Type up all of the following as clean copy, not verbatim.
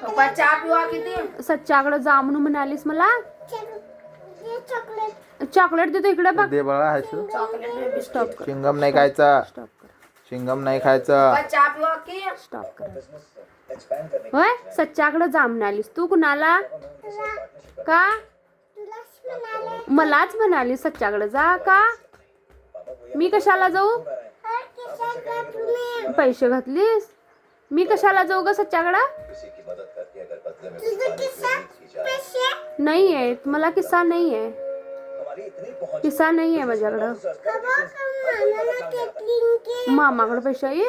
पप्पा चहा पिवा किती. सच्च्याकडे जा म्हणून म्हणालीस मला. चॉकलेट देतो इकडे बघ. दे बाळा हायस. चॉकलेट स्टॉप कर. चिंगम नाही खायचा. स्टॉप कर. चिंगम नाही खायचं. पप्पा चहा पिवा की. स्टॉप कर. होय सच्च्याकडे जा म्हणालीस तू. कुणाला का मलाच म्हणाली सच्च्याकडे जा का. मी कशाला जाऊ. पैसे घातलीस. मी कशाला जाऊ ग सच्च्याकडं. नाही आहे मला किस्सा नाही आहे. किस्सा नाही आहे माझ्याकडं. मामाकडे पैसे आहे.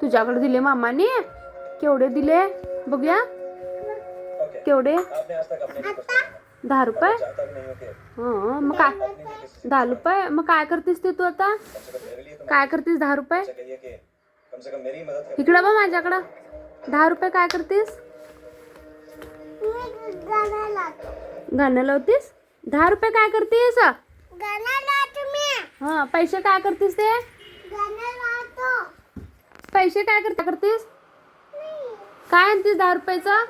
तुझ्याकडे दिले मामाने. केवढे दिले बघूया. केवढे. 10 रुपये. हां मग काय 10 रुपये. मग काय करतेस ते तू आता. काय करतेस 10 रुपये. इकडं बघ माझ्याकडं 10 रुपये काय करतेस. गाणं लावतीस. 10 रुपये काय करतेस. हा पैसे काय करतेस ते. पैसे काय करतेस. काय आणतेस 10 रुपयाचं.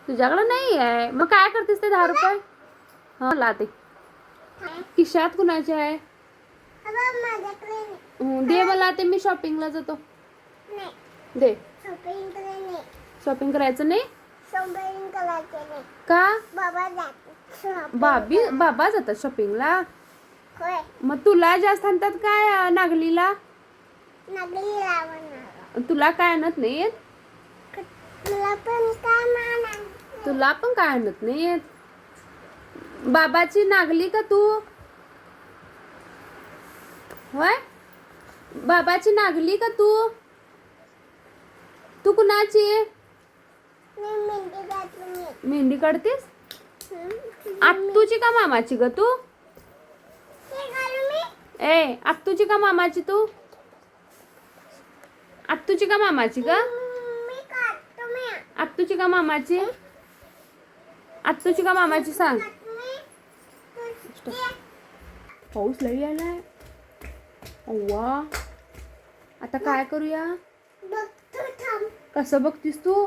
तुझ्याकडे नाही आहे मग काय करतेस ते 10 रुपये. हा लाते खिशात कुणाचे आहे. दे मला ते. मी शॉपिंगला जातो. दे. शॉपिंग करायचं नाही का. बाबा जातात शॉपिंगला. मग तुला जास्त आणतात काय नागलीला. तुला काय आणत नाही. तुला पण काय आणत नाही. बाबाची नागली का तू. होय बाबाची नागली का तू. तू कुणाची मेहंदी काढतेस. आत्तूची का मामाची ग तू. ए आत्तूची का मामाची तू. आत्तूची का मामाची ग. आत्तूची का मामाची. आत्तूची का मामाची सांग. पाऊस लई आलाय. अव्वा आता काय करूया. कसं बघतीस तू.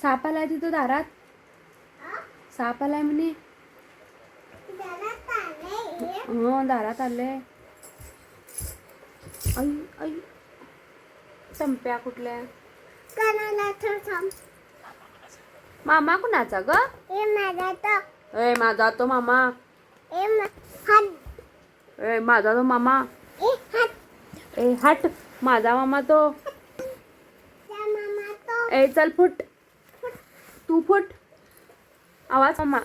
साप आलाय तिथं दारात. साप आलाय म्हणे. दारात आलंय. आई आई संप्या कुठल्या. मामा कुणाचा ग. ए माझा तो मामा. ए माझा तो मामा. ए हट माझा मामा तो. ए चल फुट. तू फुट. आवाज मामा.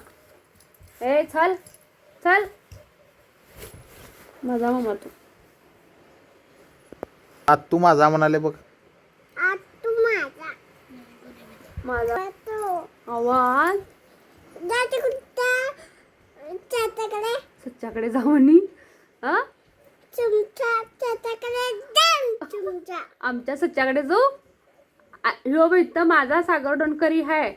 ए चल चल माझा मामा तू. तू माझा म्हणाले बघ. माझा आवाज. सच्च्याकडे जाऊन आमच्या सच्च्याकडे जाऊ. ह्यो इथं माझा सागर डोणकरी आहे.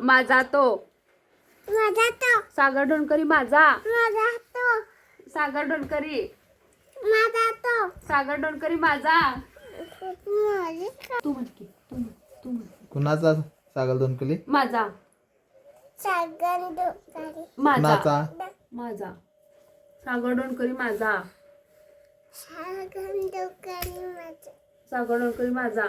माझा तो सागर डोणकरी माझा. सागर डोणकरी सागर डोणकरी माझा. तू म्हण की. तू म्हण. कुणाचा सागर डोणकरी. माझा. कुणाचा. माझा सागर डोणकरी माझा. सागर डोणकरी माझा.